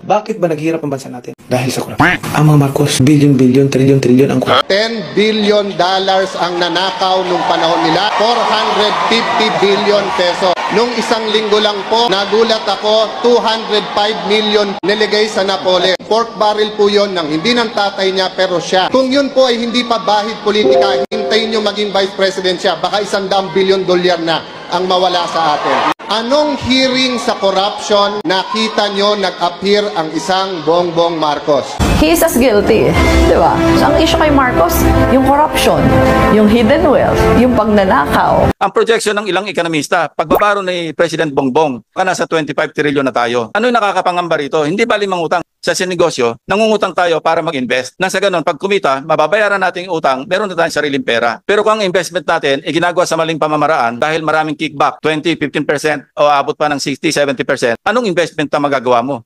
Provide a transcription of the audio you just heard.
Bakit ba naghihirap ang bansa natin? Dahil sa korupsyon. Ang mga Marcos, billion, trillion ang korupsyon. $10 billion ang nanakaw nung panahon nila. 450 billion peso. Nung isang linggo lang po, nagulat ako, 205 million niligay sa Napoli. Pork barrel po yon ng hindi ng tatay niya pero siya. Kung yun po ay hindi pa bahid politika, hintayin nyo maging vice president siya. Baka $100 billion na ang mawala sa atin. Anong hearing sa corruption nakita nyo nag-appear ang isang Bongbong Marcos? He is as guilty, di ba? So, ang issue kay Marcos, yung corruption, yung hidden wealth, yung pagnanakaw. Ang projection ng ilang ekonomista, pagbabaro ni President Bongbong, nasa 25 trillion na tayo. Ano yung nakakapangamba rito? Hindi bali mangutang sa sinegosyo, nangungutang tayo para mag-invest. Nang sa ganun, pag kumita, mababayaran natin yung utang, meron na tayong sariling pera. Pero kung ang investment natin ay ginagawa sa maling pamamaraan dahil maraming kickback, 20, 15% o abot pa ng 60, 70%, anong investment na magagawa mo?